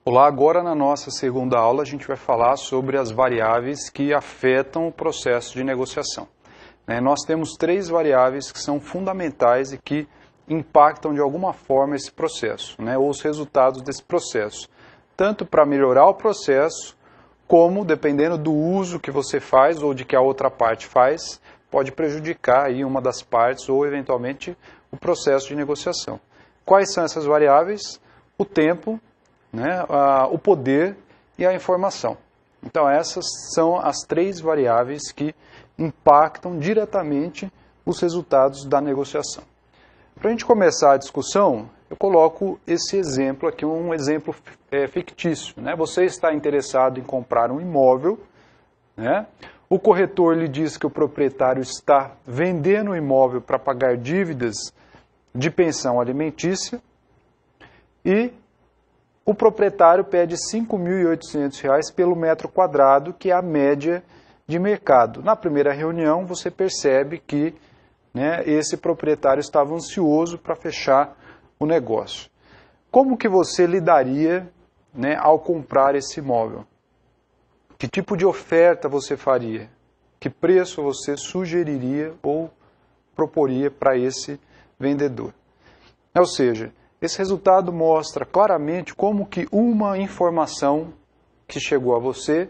Olá, agora na nossa segunda aula a gente vai falar sobre as variáveis que afetam o processo de negociação. Nós temos três variáveis que são fundamentais e que impactam de alguma forma esse processo, ou os resultados desse processo, tanto para melhorar o processo, como, dependendo do uso que você faz ou de que a outra parte faz, pode prejudicar aí uma das partes ou, eventualmente, o processo de negociação. Quais são essas variáveis? O tempo, o poder e a informação. Então essas são as três variáveis que impactam diretamente os resultados da negociação. Para a gente começar a discussão, eu coloco esse exemplo aqui, um exemplo fictício. Você está interessado em comprar um imóvel, o corretor lhe diz que o proprietário está vendendo o imóvel para pagar dívidas de pensão alimentícia e o proprietário pede R$ 5.800 pelo metro quadrado, que é a média de mercado. Na primeira reunião, você percebe que esse proprietário estava ansioso para fechar o negócio. Como que você lidaria ao comprar esse imóvel? Que tipo de oferta você faria? Que preço você sugeriria ou proporia para esse vendedor? Ou seja, esse resultado mostra claramente como que uma informação que chegou a você,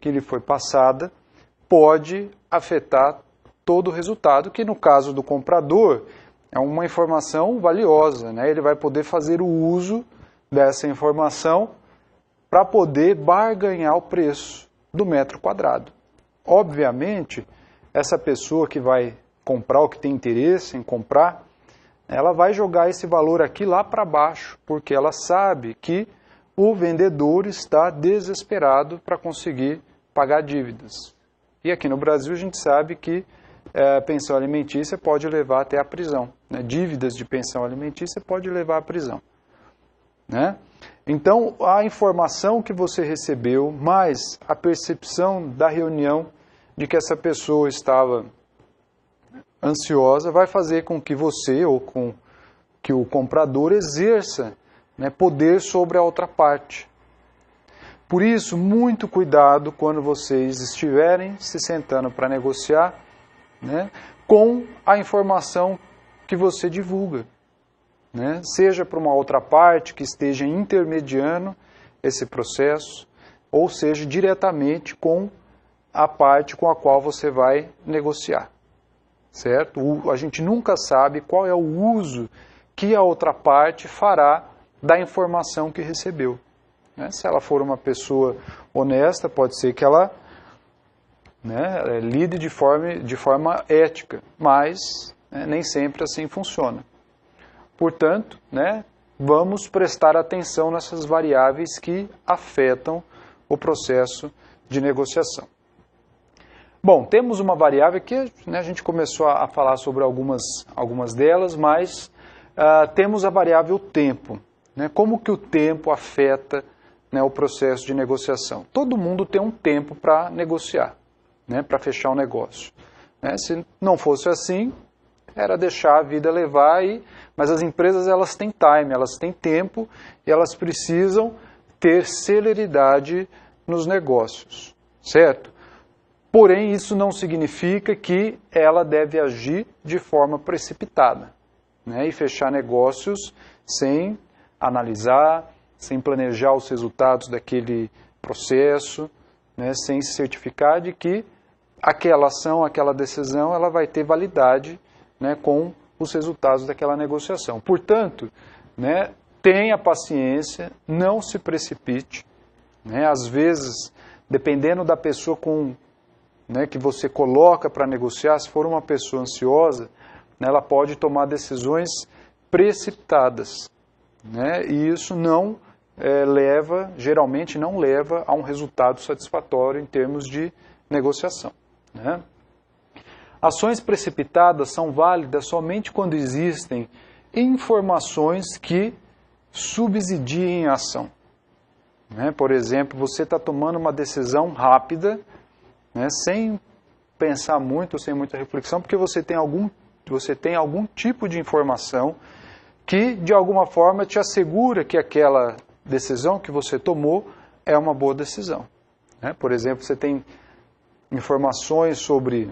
que lhe foi passada, pode afetar todo o resultado, que no caso do comprador é uma informação valiosa. Ele vai poder fazer o uso dessa informação para poder barganhar o preço do metro quadrado. Obviamente, essa pessoa que vai comprar ou que tem interesse em comprar, ela vai jogar esse valor aqui lá para baixo, porque ela sabe que o vendedor está desesperado para conseguir pagar dívidas. E aqui no Brasil a gente sabe que a pensão alimentícia pode levar até a prisão. Dívidas de pensão alimentícia pode levar à prisão. Então, a informação que você recebeu, mais a percepção da reunião de que essa pessoa estava ansiosa, vai fazer com que você ou com que o comprador exerça poder sobre a outra parte. Por isso, muito cuidado quando vocês estiverem se sentando para negociar com a informação que você divulga. Seja para uma outra parte que esteja intermediando esse processo, ou seja, diretamente com a parte com a qual você vai negociar. Certo? A gente nunca sabe qual é o uso que a outra parte fará da informação que recebeu. Se ela for uma pessoa honesta, pode ser que ela lide de forma ética, mas nem sempre assim funciona. Portanto, vamos prestar atenção nessas variáveis que afetam o processo de negociação. Bom, temos uma variável que a gente começou a falar sobre algumas delas, mas temos a variável tempo. Como que o tempo afeta o processo de negociação? Todo mundo tem um tempo para negociar, para fechar um negócio. Se não fosse assim, era deixar a vida levar, mas as empresas elas têm time, elas têm tempo e elas precisam ter celeridade nos negócios, certo? Porém, isso não significa que ela deve agir de forma precipitada e fechar negócios sem analisar, sem planejar os resultados daquele processo, sem se certificar de que aquela ação, aquela decisão, ela vai ter validade com os resultados daquela negociação. Portanto, tenha paciência, não se precipite. Às vezes, dependendo da pessoa que você coloca para negociar, se for uma pessoa ansiosa, ela pode tomar decisões precipitadas. E isso geralmente não leva a um resultado satisfatório em termos de negociação. Ações precipitadas são válidas somente quando existem informações que subsidiem a ação. Por exemplo, você está tomando uma decisão rápida, sem pensar muito, sem muita reflexão, porque você tem algum tipo de informação que, de alguma forma, te assegura que aquela decisão que você tomou é uma boa decisão. Né? Por exemplo, você tem informações sobre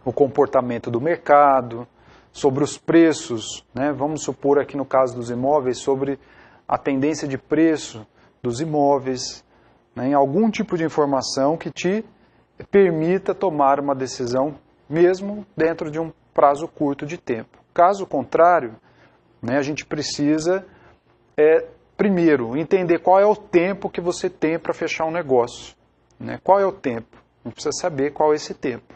o comportamento do mercado, sobre os preços, né? Vamos supor aqui no caso dos imóveis, sobre a tendência de preço dos imóveis, né? Em algum tipo de informação que te permita tomar uma decisão mesmo dentro de um prazo curto de tempo. Caso contrário, né, a gente precisa, primeiro, entender qual é o tempo que você tem para fechar um negócio. Né? Qual é o tempo? A gente precisa saber qual é esse tempo.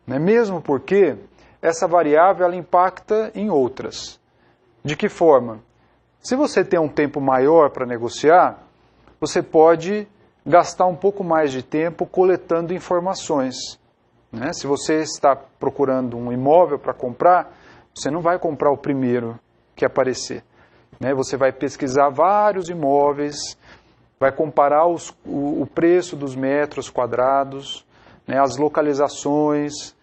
Né? Mesmo porque essa variável ela impacta em outras. De que forma? Se você tem um tempo maior para negociar, você pode gastar um pouco mais de tempo coletando informações. Né? Se você está procurando um imóvel para comprar, você não vai comprar o primeiro que aparecer. Né? Você vai pesquisar vários imóveis, vai comparar o preço dos metros quadrados, né? As localizações,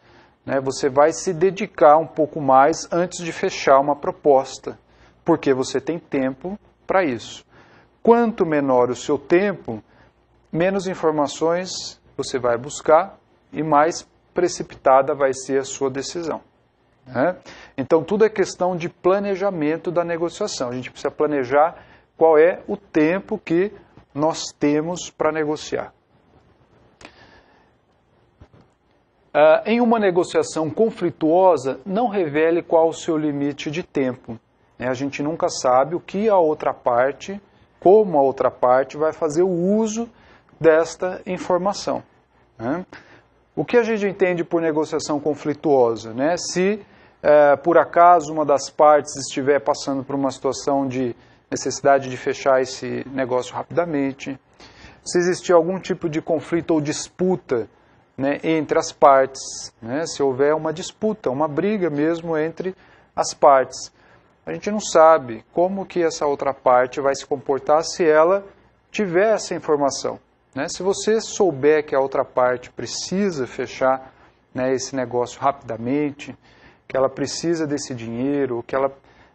né? Você vai se dedicar um pouco mais antes de fechar uma proposta, porque você tem tempo para isso. Quanto menor o seu tempo, menos informações você vai buscar e mais precipitada vai ser a sua decisão. Né? Então, tudo é questão de planejamento da negociação. A gente precisa planejar qual é o tempo que nós temos para negociar. Em uma negociação conflituosa, não revele qual o seu limite de tempo. A gente nunca sabe o que a outra parte, como a outra parte vai fazer o uso desta informação. Né? O que a gente entende por negociação conflituosa? Né? Se, por acaso, uma das partes estiver passando por uma situação de necessidade de fechar esse negócio rapidamente, se existir algum tipo de conflito ou disputa, né, entre as partes, né? Se houver uma disputa, uma briga mesmo entre as partes, a gente não sabe como que essa outra parte vai se comportar se ela tiver essa informação. Né? Se você souber que a outra parte precisa fechar, né, esse negócio rapidamente, que ela precisa desse dinheiro, que ela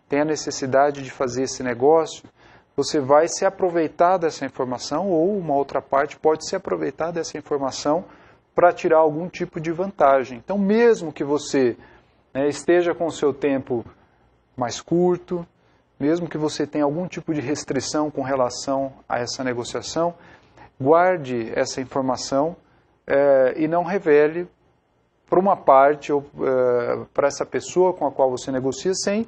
tem a necessidade de fazer esse negócio, você vai se aproveitar dessa informação ou uma outra parte pode se aproveitar dessa informação para tirar algum tipo de vantagem. Então, mesmo que você, né, esteja com o seu tempo mais curto, mesmo que você tenha algum tipo de restrição com relação a essa negociação, guarde essa informação e não revele para uma parte ou para essa pessoa com a qual você negocia sem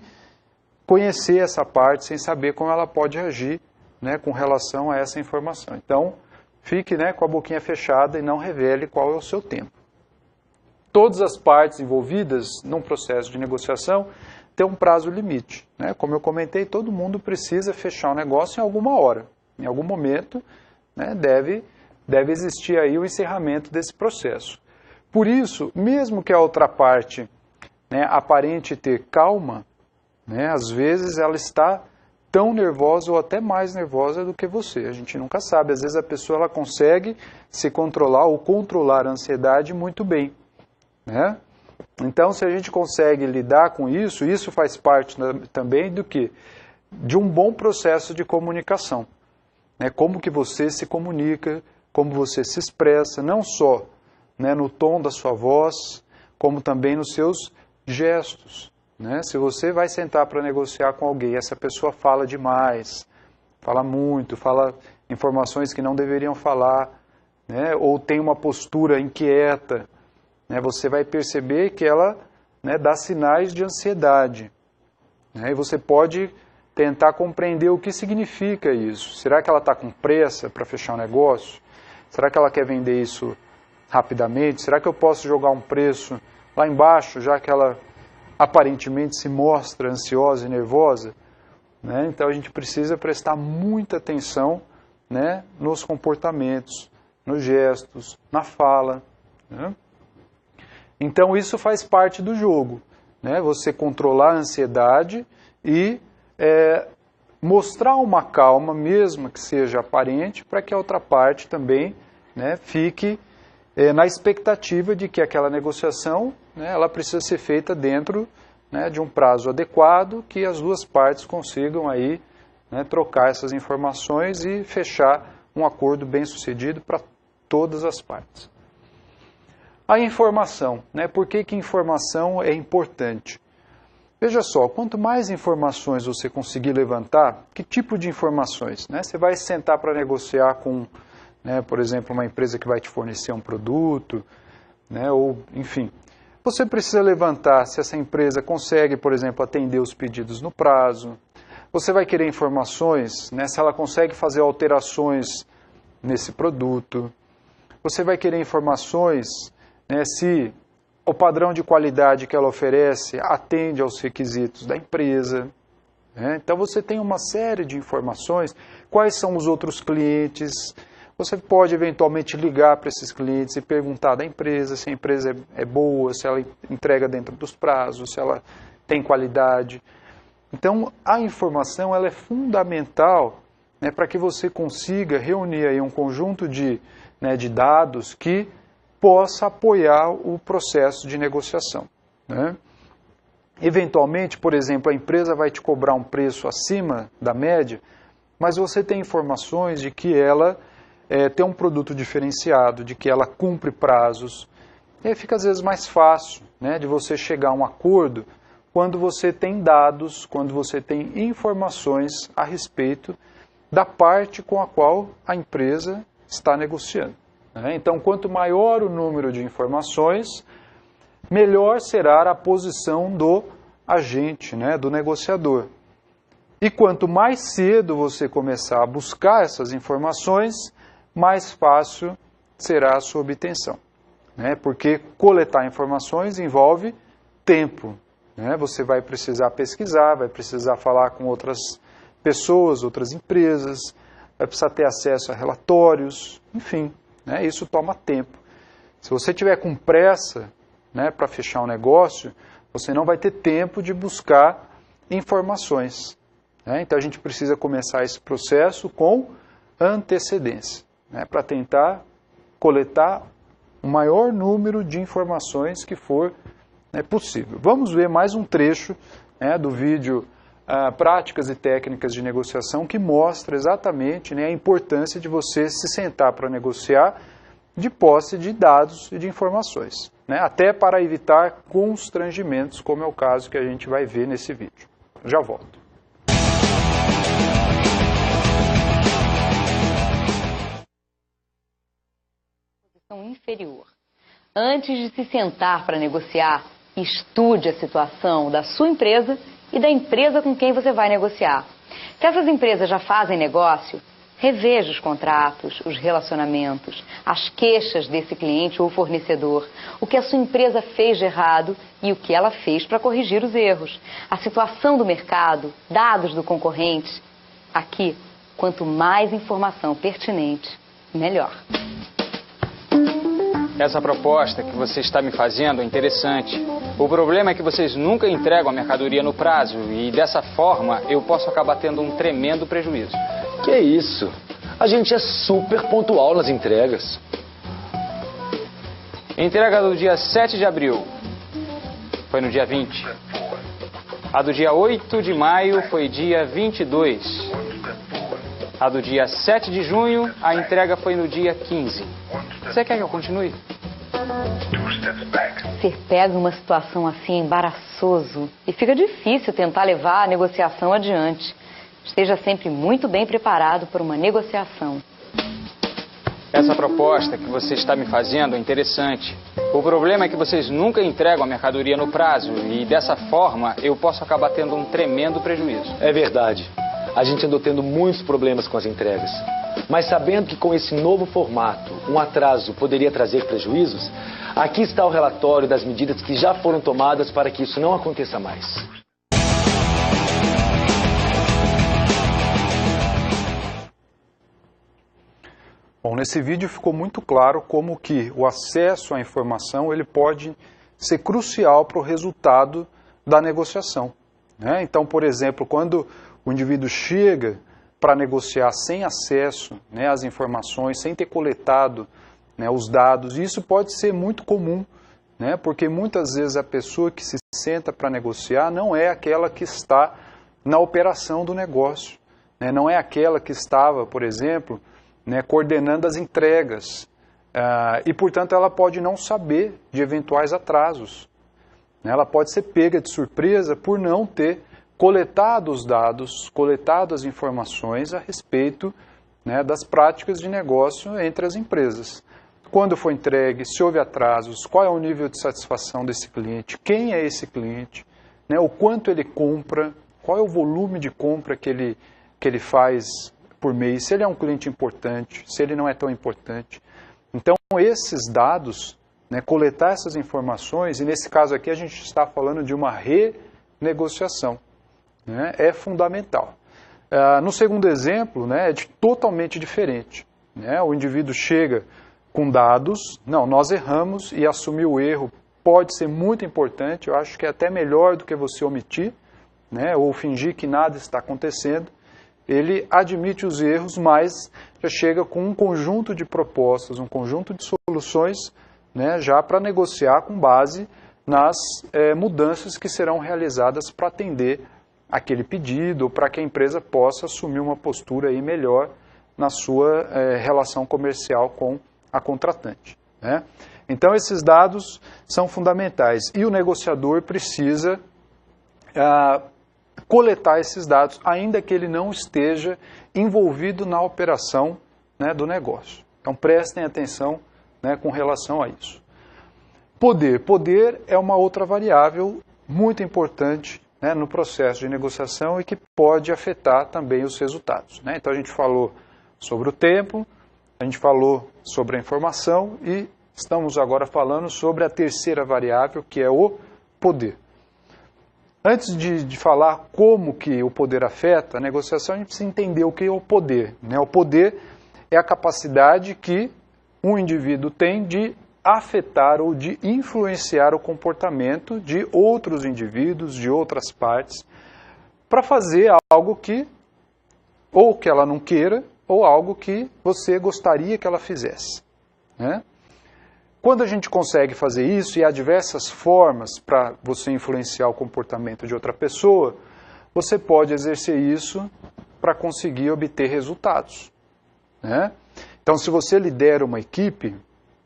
conhecer essa parte, sem saber como ela pode agir, né, com relação a essa informação. Então, fique, né, com a boquinha fechada e não revele qual é o seu tempo. Todas as partes envolvidas num processo de negociação têm um prazo limite. Né? Como eu comentei, todo mundo precisa fechar o negócio em alguma hora. Em algum momento, né, deve existir aí o encerramento desse processo. Por isso, mesmo que a outra parte, né, aparente ter calma, né, às vezes ela está tão nervosa ou até mais nervosa do que você. A gente nunca sabe. Às vezes a pessoa ela consegue se controlar ou controlar a ansiedade muito bem. Né? Então, se a gente consegue lidar com isso, isso faz parte também do quê? De um bom processo de comunicação. Né? Como que você se comunica, como você se expressa, não só, né, no tom da sua voz, como também nos seus gestos. Né? Se você vai sentar para negociar com alguém, essa pessoa fala demais, fala muito, fala informações que não deveriam falar, né? Ou tem uma postura inquieta, né? Você vai perceber que ela, né, dá sinais de ansiedade. Né? E você pode tentar compreender o que significa isso. Será que ela está com pressa para fechar um negócio? Será que ela quer vender isso rapidamente? Será que eu posso jogar um preço lá embaixo, já que ela aparentemente se mostra ansiosa e nervosa? Né? Então a gente precisa prestar muita atenção, né, nos comportamentos, nos gestos, na fala. Né? Então isso faz parte do jogo. Né? Você controlar a ansiedade e mostrar uma calma, mesmo que seja aparente, para que a outra parte também, né, fique na expectativa de que aquela negociação, né, ela precisa ser feita dentro, né, de um prazo adequado, que as duas partes consigam aí, né, trocar essas informações e fechar um acordo bem sucedido para todas as partes. A informação, né? Por que informação é importante? Veja só, quanto mais informações você conseguir levantar, que tipo de informações? Né? Você vai sentar para negociar com, né, por exemplo, uma empresa que vai te fornecer um produto, né, ou, enfim. Você precisa levantar se essa empresa consegue, por exemplo, atender os pedidos no prazo. Você vai querer informações, né, se ela consegue fazer alterações nesse produto. Você vai querer informações, né, se o padrão de qualidade que ela oferece atende aos requisitos da empresa. Né? Então você tem uma série de informações, quais são os outros clientes. Você pode eventualmente ligar para esses clientes e perguntar da empresa se a empresa é boa, se ela entrega dentro dos prazos, se ela tem qualidade. Então a informação ela é fundamental, né, para que você consiga reunir aí um conjunto de dados que possa apoiar o processo de negociação. Né? Eventualmente, por exemplo, a empresa vai te cobrar um preço acima da média, mas você tem informações de que ela tem um produto diferenciado, de que ela cumpre prazos. E aí fica às vezes mais fácil, né, de você chegar a um acordo quando você tem dados, quando você tem informações a respeito da parte com a qual a empresa está negociando. Então, quanto maior o número de informações, melhor será a posição do agente, né, do negociador. E quanto mais cedo você começar a buscar essas informações, mais fácil será a sua obtenção. Né? Porque coletar informações envolve tempo. Né? Você vai precisar pesquisar, vai precisar falar com outras pessoas, outras empresas, vai precisar ter acesso a relatórios, enfim. Né, isso toma tempo. Se você tiver com pressa, né, para fechar um negócio, você não vai ter tempo de buscar informações. Né? Então a gente precisa começar esse processo com antecedência, né, para tentar coletar o maior número de informações que for, né, possível. Vamos ver mais um trecho, né, do vídeo Práticas e Técnicas de Negociação, que mostra exatamente, né, a importância de você se sentar para negociar de posse de dados e de informações, né, até para evitar constrangimentos, como é o caso que a gente vai ver nesse vídeo. Já volto. Posição inferior. Antes de se sentar para negociar, estude a situação da sua empresa e da empresa com quem você vai negociar. Se essas empresas já fazem negócio, reveja os contratos, os relacionamentos, as queixas desse cliente ou fornecedor, o que a sua empresa fez de errado e o que ela fez para corrigir os erros, a situação do mercado, dados do concorrente. Aqui, quanto mais informação pertinente, melhor. Essa proposta que você está me fazendo é interessante. O problema é que vocês nunca entregam a mercadoria no prazo e dessa forma eu posso acabar tendo um tremendo prejuízo. Que isso? A gente é super pontual nas entregas. Entrega do dia 7 de abril foi no dia 20. A do dia 8 de maio foi dia 22. A do dia 7 de junho, a entrega foi no dia 15. Você quer que eu continue? Ser pego em uma situação assim é embaraçoso e fica difícil tentar levar a negociação adiante. Esteja sempre muito bem preparado para uma negociação. Essa proposta que você está me fazendo é interessante. O problema é que vocês nunca entregam a mercadoria no prazo e dessa forma eu posso acabar tendo um tremendo prejuízo. É verdade. A gente andou tendo muitos problemas com as entregas. Mas sabendo que com esse novo formato, um atraso poderia trazer prejuízos, aqui está o relatório das medidas que já foram tomadas para que isso não aconteça mais. Bom, nesse vídeo ficou muito claro como que o acesso à informação ele pode ser crucial para o resultado da negociação. Né? Então, por exemplo, quando o indivíduo chega para negociar sem acesso, né, às informações, sem ter coletado, né, os dados, e isso pode ser muito comum, né, porque muitas vezes a pessoa que se senta para negociar não é aquela que está na operação do negócio. né, não é aquela que estava, por exemplo, né, coordenando as entregas, e, portanto, ela pode não saber de eventuais atrasos. Ela pode ser pega de surpresa por não ter coletado os dados, coletado as informações a respeito, né, das práticas de negócio entre as empresas. Quando foi entregue, se houve atrasos, qual é o nível de satisfação desse cliente, quem é esse cliente, né, o quanto ele compra, qual é o volume de compra que ele faz por mês, se ele é um cliente importante, se ele não é tão importante. Então, esses dados, né, coletar essas informações, e nesse caso aqui a gente está falando de uma renegociação, né, é fundamental. No segundo exemplo, né, é totalmente diferente. Né, o indivíduo chega com dados, não, nós erramos, e assumir o erro pode ser muito importante, eu acho que é até melhor do que você omitir, né, ou fingir que nada está acontecendo. Ele admite os erros, mas já chega com um conjunto de propostas, um conjunto de soluções, né, já para negociar com base nas mudanças que serão realizadas para atender aquele pedido, ou para que a empresa possa assumir uma postura aí melhor na sua relação comercial com a contratante. Né? Então, esses dados são fundamentais e o negociador precisa coletar esses dados, ainda que ele não esteja envolvido na operação, né, do negócio. Então, prestem atenção, né, com relação a isso. Poder. Poder é uma outra variável muito importante, né, no processo de negociação e que pode afetar também os resultados. Né? Então, a gente falou sobre o tempo, a gente falou sobre a informação e estamos agora falando sobre a terceira variável, que é o poder. Antes de falar como que o poder afeta a negociação, a gente precisa entender o que é o poder. Né? O poder é a capacidade que um indivíduo tem de afetar ou de influenciar o comportamento de outros indivíduos, de outras partes, para fazer algo que, ou que ela não queira, ou algo que você gostaria que ela fizesse. Né? Quando a gente consegue fazer isso, e há diversas formas para você influenciar o comportamento de outra pessoa, você pode exercer isso para conseguir obter resultados. Né? Então, se você lidera uma equipe,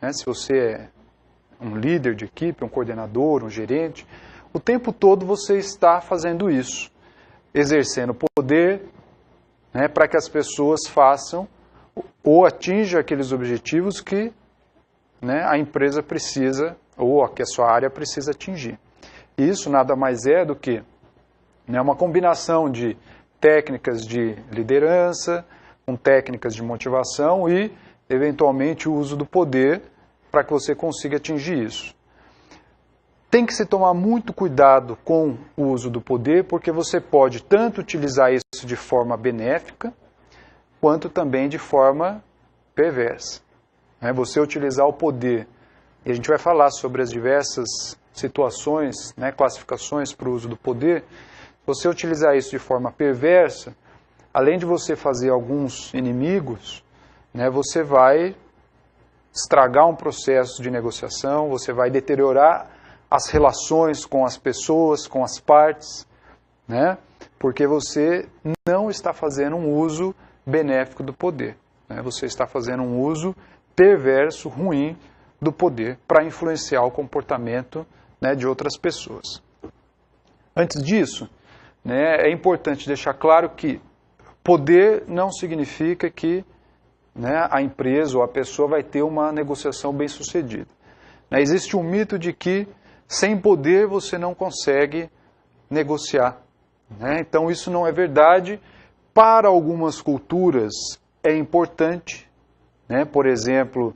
né, se você é um líder de equipe, um coordenador, um gerente, o tempo todo você está fazendo isso, exercendo poder, né, para que as pessoas façam ou atinjam aqueles objetivos que, né, a empresa precisa, ou que a sua área precisa atingir. E isso nada mais é do que, né, uma combinação de técnicas de liderança, com técnicas de motivação e, eventualmente, o uso do poder para que você consiga atingir isso. Tem que se tomar muito cuidado com o uso do poder, porque você pode tanto utilizar isso de forma benéfica, quanto também de forma perversa. Você utilizar o poder, e a gente vai falar sobre as diversas situações, né, classificações para o uso do poder, você utilizar isso de forma perversa, além de você fazer alguns inimigos, né, você vai estragar um processo de negociação, você vai deteriorar as relações com as pessoas, com as partes, né, porque você não está fazendo um uso benéfico do poder. Né, você está fazendo um uso perverso, ruim do poder para influenciar o comportamento, né, de outras pessoas. Antes disso, né, é importante deixar claro que poder não significa que, né, a empresa ou a pessoa vai ter uma negociação bem-sucedida. Né, existe um mito de que sem poder você não consegue negociar. Né? Então isso não é verdade. Para algumas culturas é importante. Né? Por exemplo,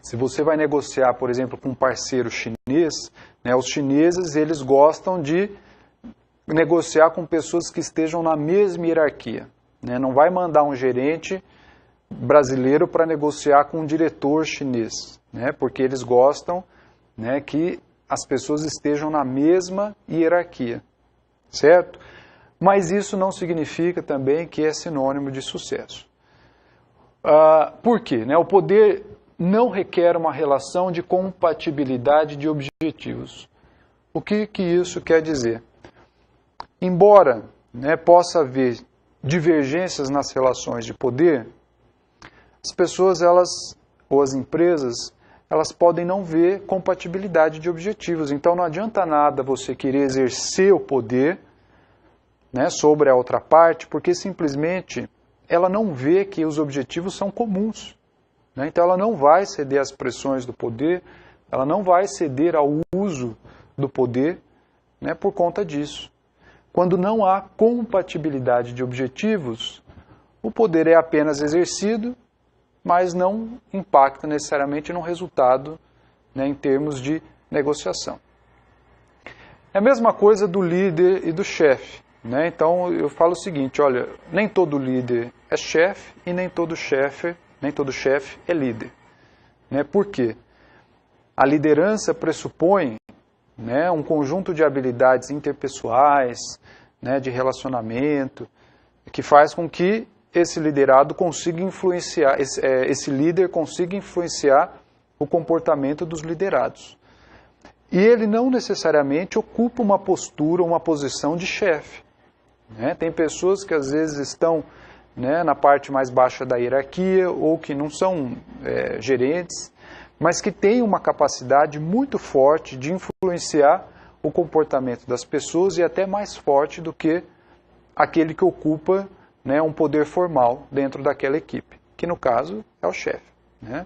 se você vai negociar, por exemplo, com um parceiro chinês, né, os chineses eles gostam de negociar com pessoas que estejam na mesma hierarquia. Né? Não vai mandar um gerente brasileiro para negociar com um diretor chinês, né? Porque eles gostam, né, que as pessoas estejam na mesma hierarquia, certo? Mas isso não significa também que é sinônimo de sucesso. Por quê? Né? O poder não requer uma relação de compatibilidade de objetivos. O que isso quer dizer? Embora né, possa haver divergências nas relações de poder, as pessoas, ou as empresas, elas podem não ver compatibilidade de objetivos. Então não adianta nada você querer exercer o poder, né, sobre a outra parte, porque simplesmente ela não vê que os objetivos são comuns. Né? Então ela não vai ceder às pressões do poder, ela não vai ceder ao uso do poder, né, por conta disso. Quando não há compatibilidade de objetivos, o poder é apenas exercido, mas não impacta necessariamente no resultado, né, em termos de negociação. É a mesma coisa do líder e do chefe. Né? Então eu falo o seguinte, olha, nem todo líder é chefe e nem todo chefe é líder. Né? Por quê? A liderança pressupõe, né, um conjunto de habilidades interpessoais, né, de relacionamento, que faz com que esse liderado consiga influenciar, esse líder consiga influenciar o comportamento dos liderados. E ele não necessariamente ocupa uma postura, uma posição de chefe. Né? Tem pessoas que às vezes estão, né, na parte mais baixa da hierarquia ou que não são gerentes, mas que têm uma capacidade muito forte de influenciar o comportamento das pessoas e até mais forte do que aquele que ocupa, né, um poder formal dentro daquela equipe, que no caso é o chefe. Né?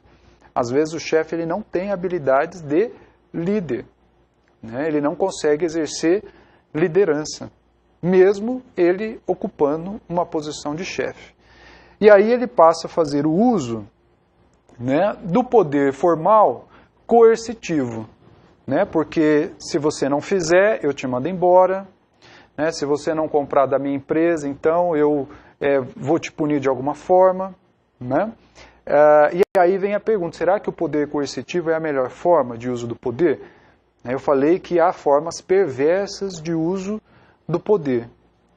Às vezes o chefe ele não tem habilidades de líder, né? Ele não consegue exercer liderança, mesmo ele ocupando uma posição de chefe. E aí ele passa a fazer o uso, né, do poder formal coercitivo, né, porque se você não fizer, eu te mando embora, né, se você não comprar da minha empresa, então eu vou te punir de alguma forma. Né? E aí vem a pergunta, será que o poder coercitivo é a melhor forma de uso do poder? Eu falei que há formas perversas de uso do poder,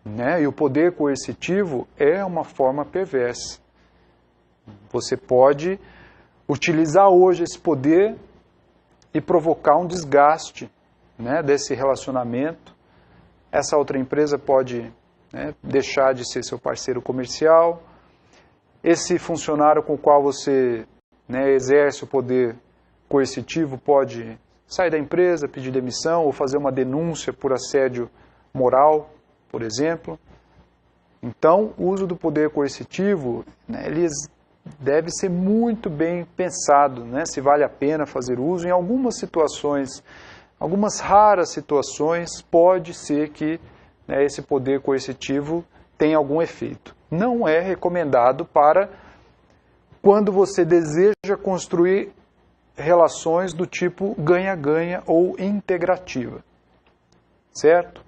né? E o poder coercitivo é uma forma perversa. Você pode utilizar hoje esse poder e provocar um desgaste, né, desse relacionamento. Essa outra empresa pode, né, deixar de ser seu parceiro comercial. Esse funcionário com o qual você, né, exerce o poder coercitivo pode sair da empresa, pedir demissão ou fazer uma denúncia por assédio moral, por exemplo. Então, o uso do poder coercitivo, né, ele deve ser muito bem pensado, né, se vale a pena fazer uso. Em algumas situações, algumas raras situações, pode ser que, né, esse poder coercitivo tenha algum efeito. Não é recomendado para quando você deseja construir relações do tipo ganha-ganha ou integrativa. Certo?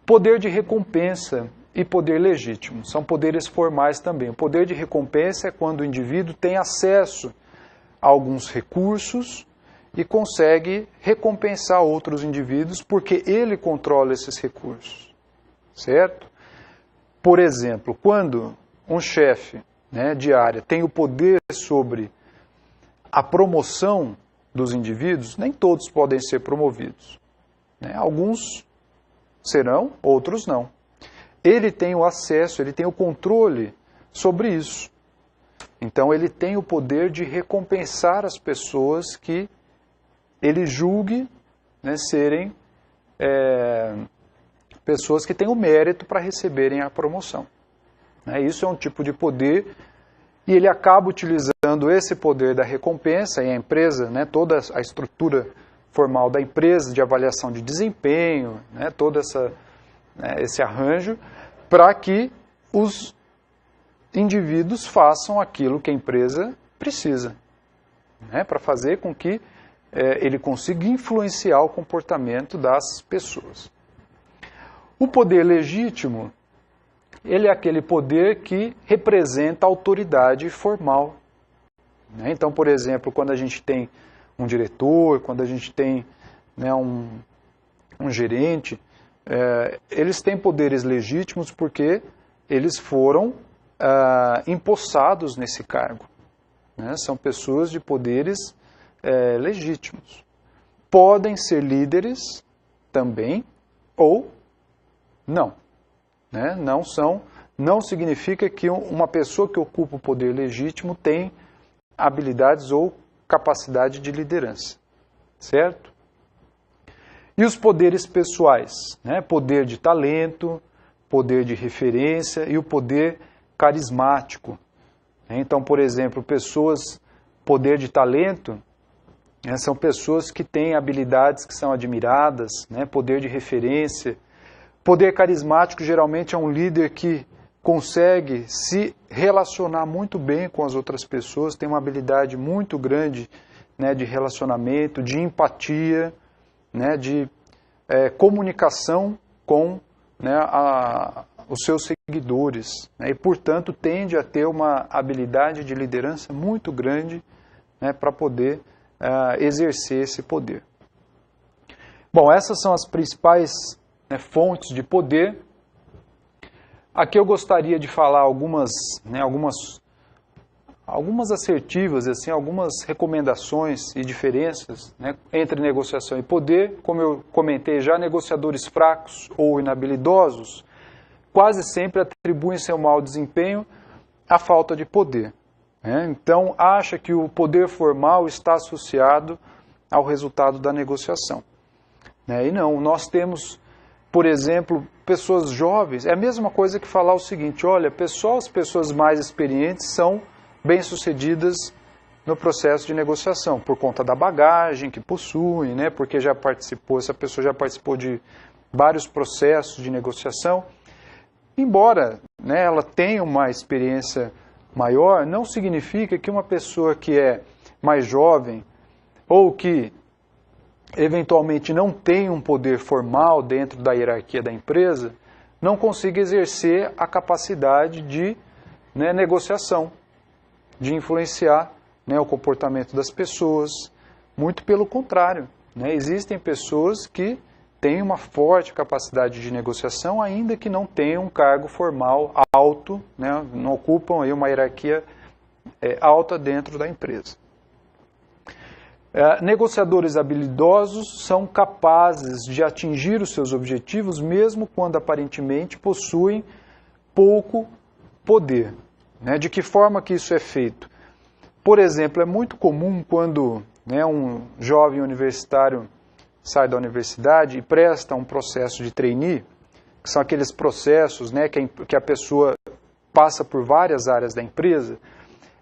Poder de recompensa e poder legítimo são poderes formais também. O poder de recompensa é quando o indivíduo tem acesso a alguns recursos e consegue recompensar outros indivíduos porque ele controla esses recursos. Certo? Por exemplo, quando um chefe, né, de área tem o poder sobre a promoção dos indivíduos, nem todos podem ser promovidos. Né? Alguns serão, outros não. Ele tem o acesso, ele tem o controle sobre isso. Então ele tem o poder de recompensar as pessoas que ele julgue, né, serem pessoas que têm o mérito para receberem a promoção. Isso é um tipo de poder e ele acaba utilizando esse poder da recompensa e a empresa, né, toda a estrutura formal da empresa de avaliação de desempenho, né, todo esse arranjo para que os indivíduos façam aquilo que a empresa precisa, né, para fazer com que ele consiga influenciar o comportamento das pessoas. O poder legítimo, ele é aquele poder que representa a autoridade formal. Né? Então, por exemplo, quando a gente tem um diretor, quando a gente tem, né, um gerente, eles têm poderes legítimos porque eles foram empossados nesse cargo. Né? São pessoas de poderes legítimos. Podem ser líderes também, ou Não. Né? Não significa que uma pessoa que ocupa o poder legítimo tem habilidades ou capacidade de liderança. Certo? E os poderes pessoais? Né? Poder de talento, poder de referência e o poder carismático. Então, por exemplo, poder de talento, são pessoas que têm habilidades que são admiradas, né? Poder de referência. Poder carismático geralmente é um líder que consegue se relacionar muito bem com as outras pessoas, tem uma habilidade muito grande, né, de relacionamento, de empatia, né, de comunicação com, né, os seus seguidores, né, e, portanto, tende a ter uma habilidade de liderança muito grande, né, para poder exercer esse poder. Bom, essas são as principais, né, fontes de poder. Aqui eu gostaria de falar algumas assertivas, assim, algumas recomendações e diferenças, né, entre negociação e poder. Como eu comentei já, negociadores fracos ou inabilidosos quase sempre atribuem seu mau desempenho à falta de poder. Né? Então, acha que o poder formal está associado ao resultado da negociação. Né? E não, nós temos, por exemplo, pessoas jovens, é a mesma coisa que falar o seguinte: olha, as pessoas mais experientes são bem-sucedidas no processo de negociação, por conta da bagagem que possuem, né? Porque essa pessoa já participou de vários processos de negociação. Embora, né, ela tenha uma experiência maior, não significa que uma pessoa que é mais jovem ou que eventualmente não tem um poder formal dentro da hierarquia da empresa, não consiga exercer a capacidade de, né, negociação, de influenciar, né, o comportamento das pessoas. Muito pelo contrário, né, existem pessoas que têm uma forte capacidade de negociação, ainda que não tenham um cargo formal alto, né, não ocupam aí uma hierarquia alta dentro da empresa. Negociadores habilidosos são capazes de atingir os seus objetivos mesmo quando aparentemente possuem pouco poder. Né? De que forma que isso é feito? Por exemplo, é muito comum quando, né, um jovem universitário sai da universidade e presta um processo de trainee, que são aqueles processos, né, que a pessoa passa por várias áreas da empresa.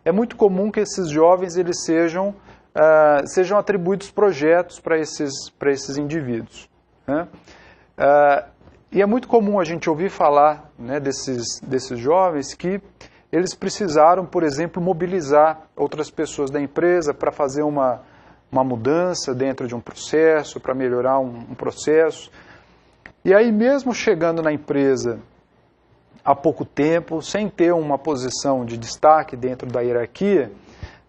É muito comum que esses jovens eles sejam atribuídos projetos para esses indivíduos. Né? E é muito comum a gente ouvir falar, né, desses jovens que eles precisaram, por exemplo, mobilizar outras pessoas da empresa para fazer uma mudança dentro de um processo, para melhorar um processo. E aí, mesmo chegando na empresa há pouco tempo, sem ter uma posição de destaque dentro da hierarquia,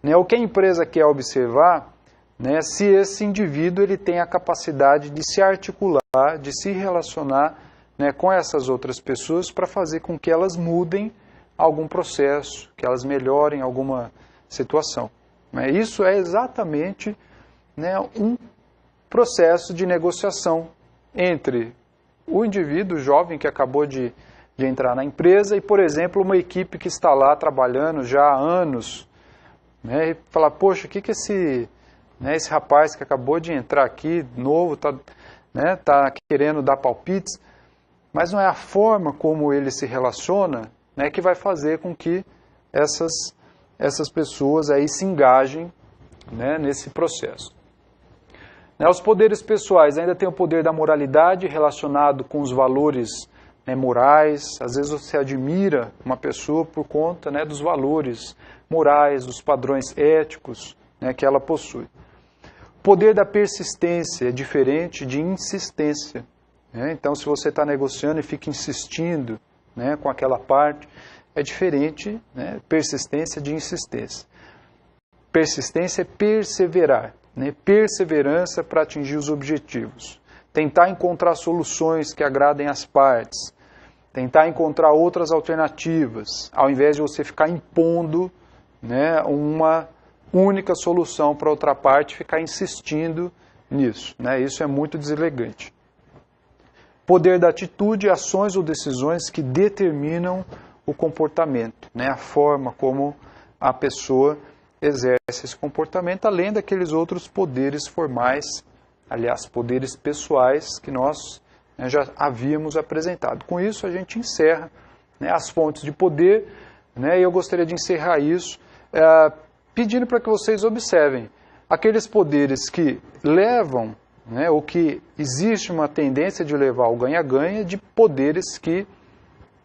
né, o que a empresa quer observar, né, se esse indivíduo ele tem a capacidade de se articular, de se relacionar, né, com essas outras pessoas para fazer com que elas mudem algum processo, que elas melhorem alguma situação. Né. Isso é exatamente, né, um processo de negociação entre o indivíduo jovem que acabou de entrar na empresa e, por exemplo, uma equipe que está lá trabalhando já há anos, né, e falar, poxa, o que esse rapaz que acabou de entrar aqui, novo, tá querendo dar palpites, mas não é a forma como ele se relaciona, né, que vai fazer com que essas pessoas aí se engajem, né, nesse processo. Né, os poderes pessoais ainda tem o poder da moralidade relacionado com os valores, né, morais. Às vezes você admira uma pessoa por conta, né, dos valores morais, dos padrões éticos, né, que ela possui. O poder da persistência é diferente de insistência. Né? Então, se você está negociando e fica insistindo, né, com aquela parte, é diferente, né, persistência de insistência. Persistência é perseverar, né, perseverança para atingir os objetivos. Tentar encontrar soluções que agradem as partes. Tentar encontrar outras alternativas, ao invés de você ficar impondo, né, uma única solução para outra parte, ficar insistindo nisso. Né? Isso é muito deselegante. Poder da atitude, ações ou decisões que determinam o comportamento, né? A forma como a pessoa exerce esse comportamento, além daqueles outros poderes formais, aliás, poderes pessoais que nós, né, já havíamos apresentado. Com isso, a gente encerra, né, as fontes de poder, né, e eu gostaria de encerrar isso pedindo para que vocês observem aqueles poderes que levam, né, ou que existe uma tendência de levar ao ganha-ganha, de poderes que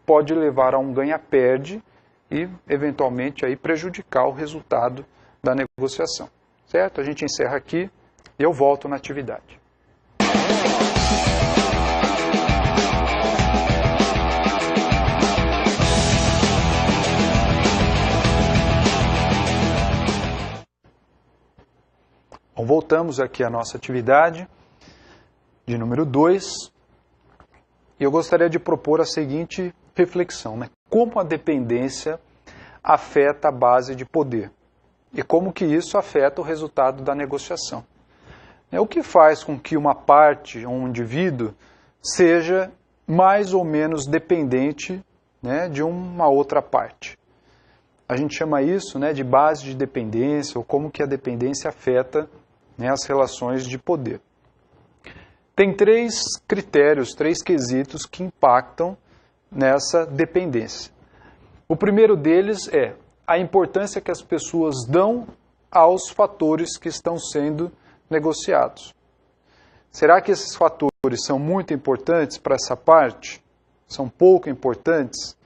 pode levar a um ganha-perde e, eventualmente, aí, prejudicar o resultado da negociação. Certo? A gente encerra aqui e eu volto na atividade. Bom, voltamos aqui à nossa atividade de número 2, e eu gostaria de propor a seguinte reflexão, né? Como a dependência afeta a base de poder e como que isso afeta o resultado da negociação. O que faz com que uma parte, um indivíduo, seja mais ou menos dependente, né, de uma outra parte. A gente chama isso, né, de base de dependência, ou como que a dependência afeta, né, as relações de poder. Tem 3 critérios, 3 quesitos que impactam nessa dependência. O primeiro deles é a importância que as pessoas dão aos fatores que estão sendo negociados. Será que esses fatores são muito importantes para essa parte? São pouco importantes?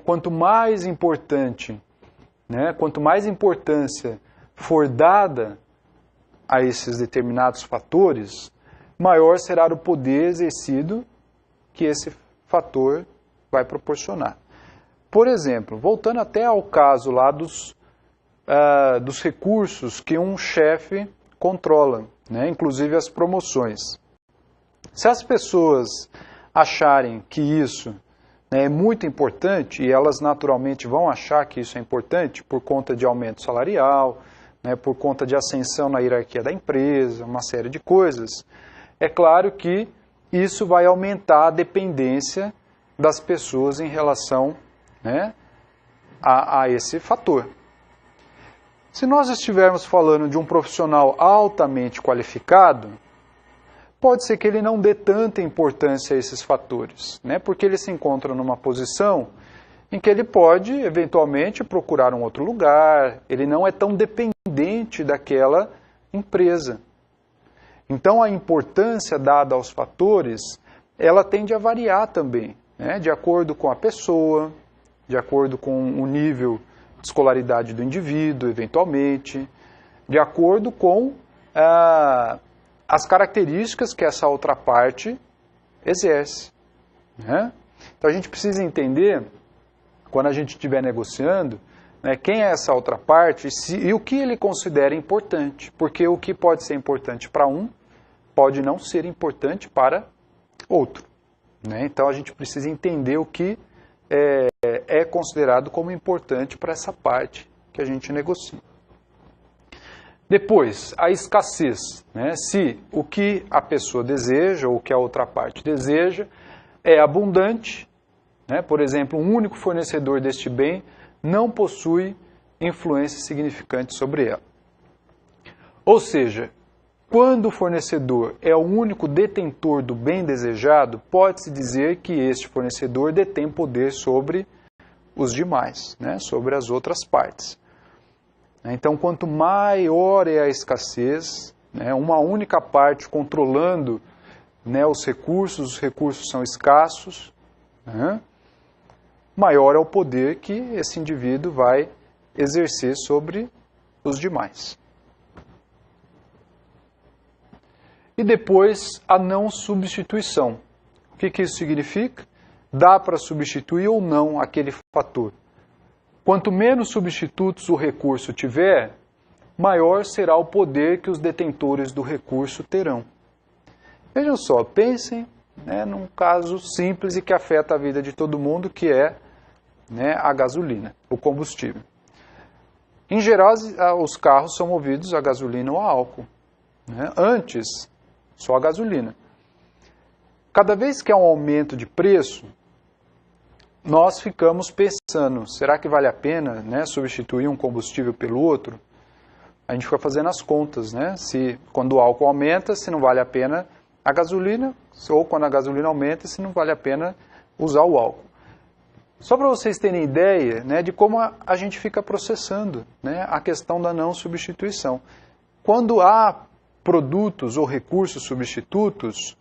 Quanto mais importante, né, quanto mais importância for dada a esses determinados fatores, maior será o poder exercido que esse fator vai proporcionar. Por exemplo, voltando até ao caso lá dos recursos que um chefe controla, né, inclusive as promoções. Se as pessoas acharem que isso, né, é muito importante, e elas naturalmente vão achar que isso é importante por conta de aumento salarial, né, por conta de ascensão na hierarquia da empresa, uma série de coisas, é claro que isso vai aumentar a dependência das pessoas em relação, né, a esse fator. Se nós estivermos falando de um profissional altamente qualificado, pode ser que ele não dê tanta importância a esses fatores, né, porque ele se encontra numa posição em que ele pode, eventualmente, procurar um outro lugar, ele não é tão dependente daquela empresa. Então, a importância dada aos fatores, ela tende a variar também, né, de acordo com a pessoa, de acordo com o nível de escolaridade do indivíduo, eventualmente, de acordo com as características que essa outra parte exerce, né? Então, a gente precisa entender, quando a gente estiver negociando, né, quem é essa outra parte e o que ele considera importante. Porque o que pode ser importante para um, pode não ser importante para outro, né? Então, a gente precisa entender o que é considerado como importante para essa parte que a gente negocia. Depois, a escassez, né? Se o que a pessoa deseja ou o que a outra parte deseja é abundante, né? Por exemplo, um único fornecedor deste bem não possui influência significante sobre ela. Ou seja, quando o fornecedor é o único detentor do bem desejado, pode-se dizer que este fornecedor detém poder sobre os demais, né? Sobre as outras partes. Então, quanto maior é a escassez, né, uma única parte controlando, né, os recursos são escassos, né, maior é o poder que esse indivíduo vai exercer sobre os demais. E depois, a não substituição. O que isso significa? Dá para substituir ou não aquele fator. Quanto menos substitutos o recurso tiver, maior será o poder que os detentores do recurso terão. Vejam só, pensem, né, num caso simples e que afeta a vida de todo mundo, que é, né, a gasolina, o combustível. Em geral, os carros são movidos a gasolina ou a álcool, né? Antes, só a gasolina. cada vez que há um aumento de preço, nós ficamos pensando, será que vale a pena, né, substituir um combustível pelo outro? A gente fica fazendo as contas, né? Se quando o álcool aumenta, se não vale a pena a gasolina, ou quando a gasolina aumenta, se não vale a pena usar o álcool. Só para vocês terem ideia, né, de como a gente fica processando, né, a questão da não substituição. Quando há produtos ou recursos substitutos,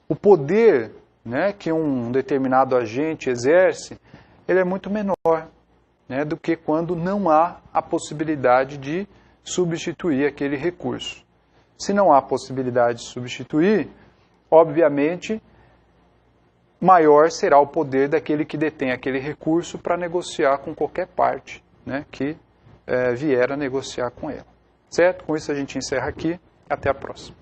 o poder, né, que um determinado agente exerce, ele é muito menor, né, do que quando não há a possibilidade de substituir aquele recurso. Se não há possibilidade de substituir, obviamente, maior será o poder daquele que detém aquele recurso para negociar com qualquer parte, né, que vier a negociar com ela. Certo? Com isso a gente encerra aqui. Até a próxima.